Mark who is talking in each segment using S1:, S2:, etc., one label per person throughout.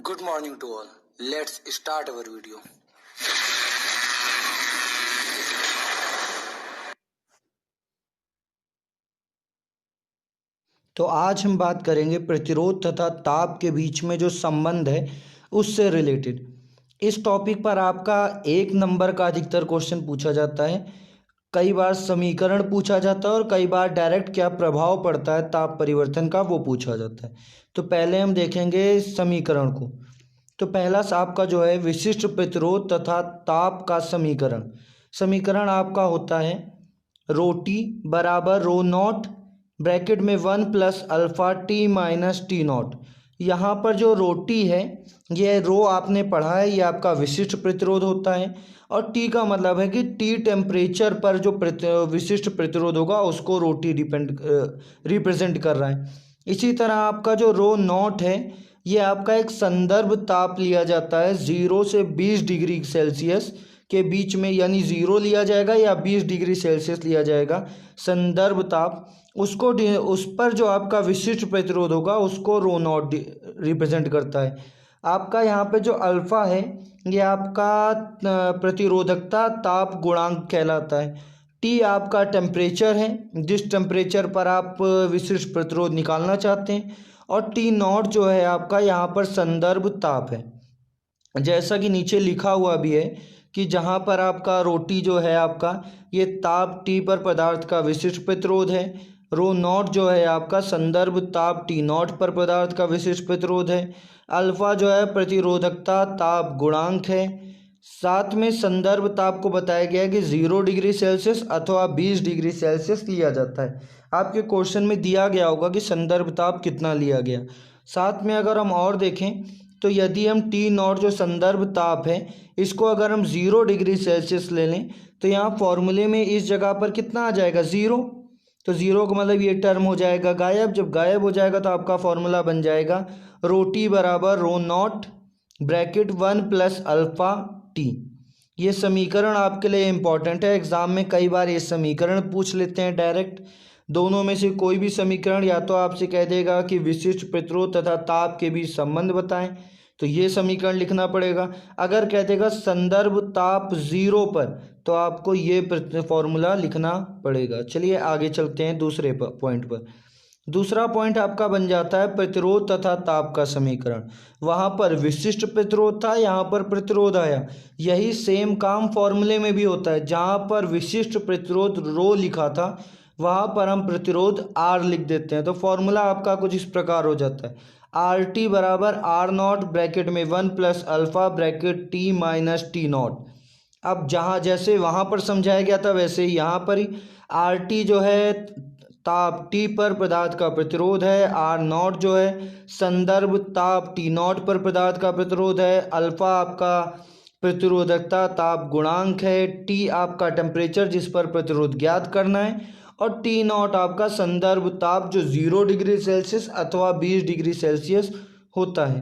S1: Good morning to all. Let's start our video.
S2: तो आज हम बात करेंगे प्रतिरोध तथा ताप के बीच में जो संबंध है उससे रिलेटेड। इस टॉपिक पर आपका 1 नंबर का अधिकतर क्वेश्चन पूछा जाता है। कई बार समीकरण पूछा जाता है और कई बार डायरेक्ट क्या प्रभाव पड़ता है ताप परिवर्तन का वो पूछा जाता है। तो पहले हम देखेंगे समीकरण को। तो पहला आपका जो है विशिष्ट प्रतिरोध तथा ताप का समीकरण। समीकरण आपका होता है रो टी बराबर रो नॉट ब्रैकेट में 1 plus alpha T minus T not. यहाँ पर जो रो टी है ये रो आपने पढ़ा है, ये आपका विशिष्ट प्रतिरोध होता है और टी का मतलब है कि टी टेम्परेचर पर जो विशिष्ट प्रतिरोध होगा उसको रो टी रिप्रेजेंट कर रहा है। इसी तरह आपका जो रो नॉट है ये आपका एक संदर्भ ताप लिया जाता है 0 से 20 डिग्री सेल्सियस के बीच में, यानी 0 लिया जाएगा या 20 डिग्री सेल्सियस लिया जाएगा संदर्भ ताप। उसको उस पर जो आपका विशिष्ट प्रतिरोध होगा उसको रो नॉट रिप्रेजेंट करता है। आपका यहाँ पे जो अल्फ़ा है ये आपका प्रतिरोधकता ताप गुणांक कहलाता है। टी आपका टेम्परेचर है जिस टेम्परेचर पर आप विशिष्ट प्रतिरोध निकालना चाहते हैं, और टी नॉट जो है आपका यहाँ पर संदर्भ ताप है। जैसा कि नीचे लिखा हुआ भी है कि जहाँ पर आपका रोटी जो है आपका ये ताप टी पर पदार्थ का विशिष्ट प्रतिरोध है, रो नॉट जो है आपका संदर्भ ताप टी नॉट पर पदार्थ का विशिष्ट प्रतिरोध है, अल्फ़ा जो है प्रतिरोधकता ताप गुणांक है, साथ में संदर्भ ताप को बताया गया है कि 0 डिग्री सेल्सियस अथवा 20 डिग्री सेल्सियस लिया जाता है। आपके क्वेश्चन में दिया गया होगा कि संदर्भ ताप कितना लिया गया। साथ में अगर हम और देखें तो यदि हम टी नॉट जो संदर्भ ताप है इसको अगर हम 0 डिग्री सेल्सियस ले लें तो यहाँ फॉर्मूले में इस जगह पर कितना आ जाएगा 0। तो 0 का मतलब ये टर्म हो जाएगा गायब। जब गायब हो जाएगा तो आपका फॉर्मूला बन जाएगा रो टी बराबर rho naught bracket 1 plus alpha T. ये समीकरण आपके लिए इम्पॉर्टेंट है, एग्ज़ाम में कई बार ये समीकरण पूछ लेते हैं डायरेक्ट। दोनों में से कोई भी समीकरण या तो आपसे कह देगा कि विशिष्ट प्रतिरोध तथा ताप के बीच संबंध बताएं, तो ये समीकरण लिखना पड़ेगा। अगर कह देगा संदर्भ ताप 0 पर तो आपको ये फॉर्मूला लिखना पड़ेगा। चलिए आगे चलते हैं दूसरे पॉइंट पर। दूसरा पॉइंट आपका बन जाता है प्रतिरोध तथा ताप का समीकरण। वहाँ पर विशिष्ट प्रतिरोध था, यहाँ पर प्रतिरोध आया। यही सेम काम फॉर्मूले में भी होता है। जहाँ पर विशिष्ट प्रतिरोध रो लिखा था वहाँ पर हम प्रतिरोध आर लिख देते हैं। तो फॉर्मूला आपका कुछ इस प्रकार हो जाता है आर टी बराबर आर नॉट ब्रैकेट में 1 plus alpha bracket T minus T not. अब जहाँ जैसे वहाँ पर समझाया गया था वैसे ही यहाँ पर ही आर टी जो है ताप टी पर पदार्थ का प्रतिरोध है, आर नॉट जो है संदर्भ ताप टी नॉट पर पदार्थ का प्रतिरोध है, अल्फ़ा आपका प्रतिरोधकता ताप गुणांक है, टी आपका टेम्परेचर जिस पर प्रतिरोध ज्ञात करना है, और टी नॉट आपका संदर्भ ताप जो 0 डिग्री सेल्सियस अथवा 20 डिग्री सेल्सियस होता है।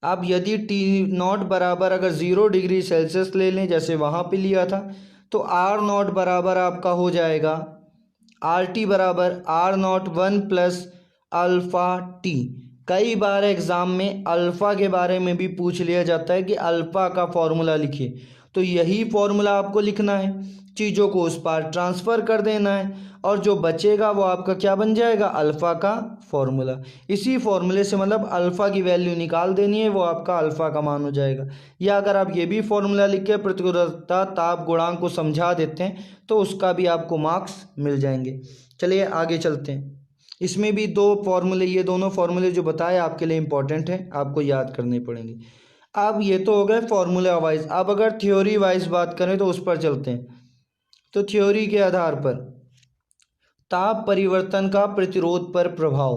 S2: अब यदि टी नॉट बराबर अगर 0 डिग्री सेल्सियस ले लें जैसे वहाँ पे लिया था तो आर नॉट बराबर आपका हो जाएगा आर टी बराबर R naught 1 plus alpha T. कई बार एग्ज़ाम में अल्फ़ा के बारे में भी पूछ लिया जाता है कि अल्फ़ा का फॉर्मूला लिखिए, तो यही फॉर्मूला आपको लिखना है, चीज़ों को उस पार ट्रांसफ़र कर देना है और जो बचेगा वो आपका क्या बन जाएगा अल्फ़ा का फॉर्मूला। इसी फॉर्मूले से मतलब अल्फ़ा की वैल्यू निकाल देनी है, वो आपका अल्फ़ा का मान हो जाएगा। या अगर आप ये भी फॉर्मूला लिख के प्रतिरोधकता ताप गुणांक को समझा देते हैं तो उसका भी आपको मार्क्स मिल जाएंगे। चलिए आगे चलते हैं। इसमें भी 2 फॉर्मूले, ये दोनों फॉर्मूले जो बताए आपके लिए इंपॉर्टेंट हैं, आपको याद करने पड़ेंगे। अब ये तो हो गए फॉर्मूला वाइज। अब अगर थ्योरी वाइज बात करें तो उस पर चलते हैं। तो थ्योरी के आधार पर ताप परिवर्तन का प्रतिरोध पर प्रभाव,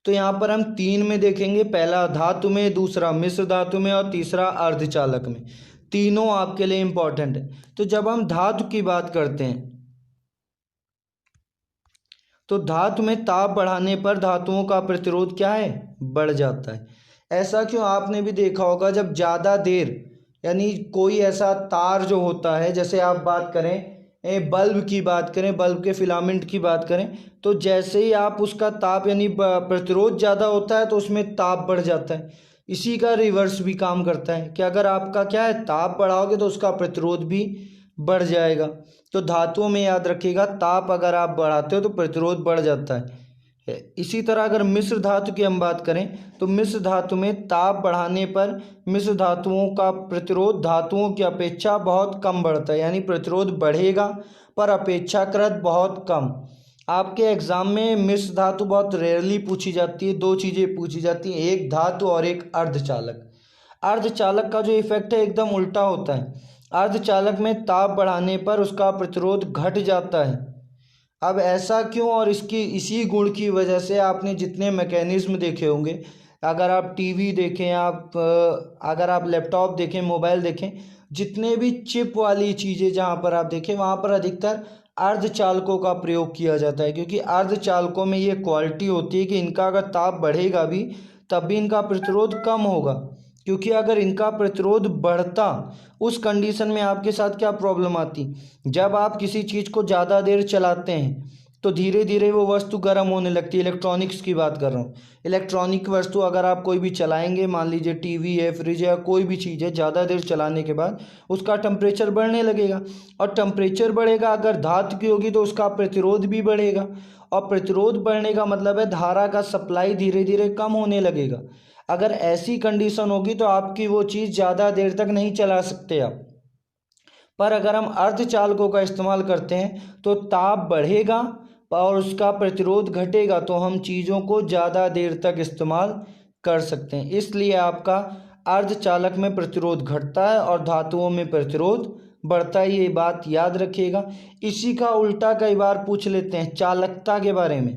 S2: तो यहाँ पर हम 3 में देखेंगे, पहला धातु में, दूसरा मिश्र धातु में और तीसरा अर्धचालक में। तीनों आपके लिए इंपॉर्टेंट है। तो जब हम धातु की बात करते हैं तो धातु में ताप बढ़ाने पर धातुओं का प्रतिरोध क्या है बढ़ जाता है। ऐसा क्यों, आपने भी देखा होगा जब ज़्यादा देर यानी कोई ऐसा तार जो होता है, जैसे आप बात करें बल्ब की बात करें, बल्ब के फिलामेंट की बात करें, तो जैसे ही आप उसका ताप यानी प्रतिरोध ज़्यादा होता है तो उसमें ताप बढ़ जाता है। इसी का रिवर्स भी काम करता है कि अगर आपका क्या है, ताप बढ़ाओगे तो उसका प्रतिरोध भी बढ़ जाएगा। तो धातुओं में याद रखिएगा, ताप अगर आप बढ़ाते हो तो प्रतिरोध बढ़ जाता है। इसी तरह अगर मिश्र धातु की हम बात करें तो मिश्र धातु में ताप बढ़ाने पर मिश्र धातुओं का प्रतिरोध धातुओं की अपेक्षा बहुत कम बढ़ता है, यानी प्रतिरोध बढ़ेगा पर अपेक्षाकृत बहुत कम। आपके एग्जाम में मिश्र धातु बहुत रेयरली पूछी जाती है। दो चीज़ें पूछी जाती हैं, एक धातु और एक अर्धचालक। अर्धचालक का जो इफेक्ट है एकदम उल्टा होता है। अर्धचालक में ताप बढ़ाने पर उसका प्रतिरोध घट जाता है। अब ऐसा क्यों, और इसकी इसी गुण की वजह से आपने जितने मैकेनिज्म देखे होंगे, अगर आप टीवी देखें, अगर आप लैपटॉप देखें, मोबाइल देखें, जितने भी चिप वाली चीज़ें जहाँ पर आप देखें वहाँ पर अधिकतर अर्धचालकों का प्रयोग किया जाता है, क्योंकि अर्धचालकों में ये क्वालिटी होती है कि इनका अगर ताप बढ़ेगा भी तब भी इनका प्रतिरोध कम होगा। क्योंकि अगर इनका प्रतिरोध बढ़ता, उस कंडीशन में आपके साथ क्या प्रॉब्लम आती, जब आप किसी चीज़ को ज़्यादा देर चलाते हैं तो धीरे धीरे वो वस्तु गर्म होने लगती है। इलेक्ट्रॉनिक्स की बात कर रहा हूँ। इलेक्ट्रॉनिक वस्तु अगर आप कोई भी चलाएंगे, मान लीजिए टीवी है, फ्रिज है, कोई भी चीज़ है, ज़्यादा देर चलाने के बाद उसका टेम्परेचर बढ़ने लगेगा, और टेम्परेचर बढ़ेगा अगर धातु की होगी तो उसका प्रतिरोध भी बढ़ेगा, और प्रतिरोध बढ़ने का मतलब है धारा का सप्लाई धीरे धीरे कम होने लगेगा। अगर ऐसी कंडीशन होगी तो आपकी वो चीज़ ज़्यादा देर तक नहीं चला सकते आप। पर अगर हम अर्धचालकों का इस्तेमाल करते हैं तो ताप बढ़ेगा और उसका प्रतिरोध घटेगा, तो हम चीज़ों को ज़्यादा देर तक इस्तेमाल कर सकते हैं। इसलिए आपका अर्धचालक में प्रतिरोध घटता है और धातुओं में प्रतिरोध बढ़ता है, ये बात याद रखिएगा। इसी का उल्टा कई बार पूछ लेते हैं चालकता के बारे में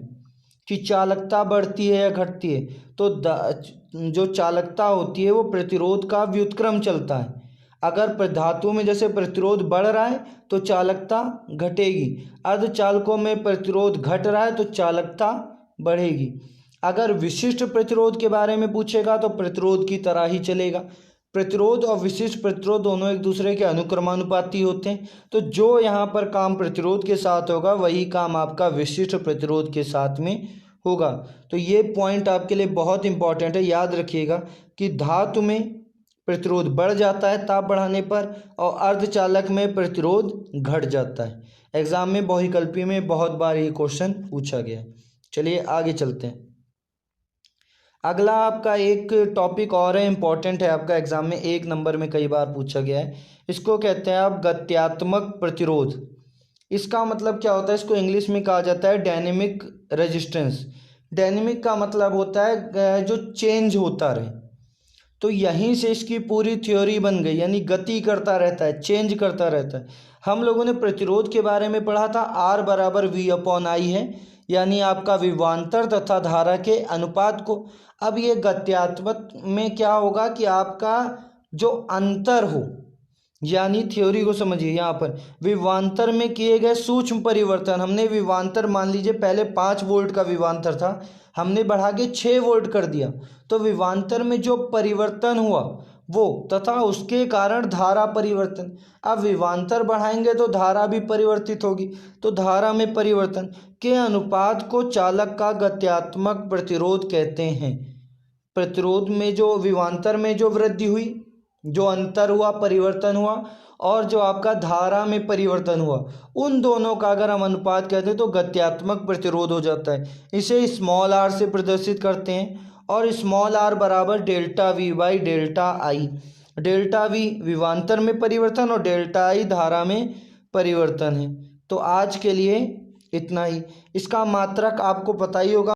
S2: कि चालकता बढ़ती है या घटती है। तो जो चालकता होती है वो प्रतिरोध का व्युत्क्रम चलता है। अगर धातु में जैसे प्रतिरोध बढ़ रहा है तो चालकता घटेगी, अर्धचालकों में प्रतिरोध घट रहा है तो चालकता बढ़ेगी। अगर विशिष्ट प्रतिरोध के बारे में पूछेगा तो प्रतिरोध की तरह ही चलेगा। प्रतिरोध और विशिष्ट प्रतिरोध दोनों एक दूसरे के अनुक्रमानुपाती होते हैं, तो जो यहाँ पर काम प्रतिरोध के साथ होगा वही काम आपका विशिष्ट प्रतिरोध के साथ में होगा। तो ये पॉइंट आपके लिए बहुत इंपॉर्टेंट है, याद रखिएगा कि धातु में प्रतिरोध बढ़ जाता है ताप बढ़ाने पर और अर्धचालक में प्रतिरोध घट जाता है। एग्जाम में बहुविकल्पी में बहुत बार ये क्वेश्चन पूछा गया है। चलिए आगे चलते हैं। अगला आपका एक टॉपिक और है, इंपॉर्टेंट है, आपका एग्जाम में 1 नंबर में कई बार पूछा गया है। इसको कहते हैं आप गत्यात्मक प्रतिरोध। इसका मतलब क्या होता है, इसको इंग्लिश में कहा जाता है डायनेमिक रेजिस्टेंस। डायनेमिक का मतलब होता है जो चेंज होता रहे, तो यहीं से इसकी पूरी थ्योरी बन गई, यानी गति करता रहता है, चेंज करता रहता है। हम लोगों ने प्रतिरोध के बारे में पढ़ा था, R बराबर V/I है, यानी आपका विभवांतर तथा धारा के अनुपात को। अब ये गत्यात्मक में क्या होगा कि आपका जो अंतर हो, यानी थ्योरी को समझिए। यहाँ पर विभवांतर में किए गए सूक्ष्म परिवर्तन, हमने विभवांतर मान लीजिए पहले 5 वोल्ट का विभवांतर था, हमने बढ़ा के 6 वोल्ट कर दिया, तो विभवांतर में जो परिवर्तन हुआ वो तथा उसके कारण धारा परिवर्तन। अब विभवांतर बढ़ाएंगे तो धारा भी परिवर्तित होगी, तो धारा में परिवर्तन के अनुपात को चालक का गत्यात्मक प्रतिरोध कहते हैं। प्रतिरोध में जो विभवांतर में जो वृद्धि हुई, जो अंतर हुआ, परिवर्तन हुआ, और जो आपका धारा में परिवर्तन हुआ, उन दोनों का अगर हम अनुपात कहते हैं तो गत्यात्मक प्रतिरोध हो जाता है। इसे स्मॉल r से प्रदर्शित करते हैं, और स्मॉल r बराबर डेल्टा V/डेल्टा I। डेल्टा V विभवांतर में परिवर्तन और डेल्टा I धारा में परिवर्तन है। तो आज के लिए इतना ही। इसका मात्रक आपको पता ही होगा।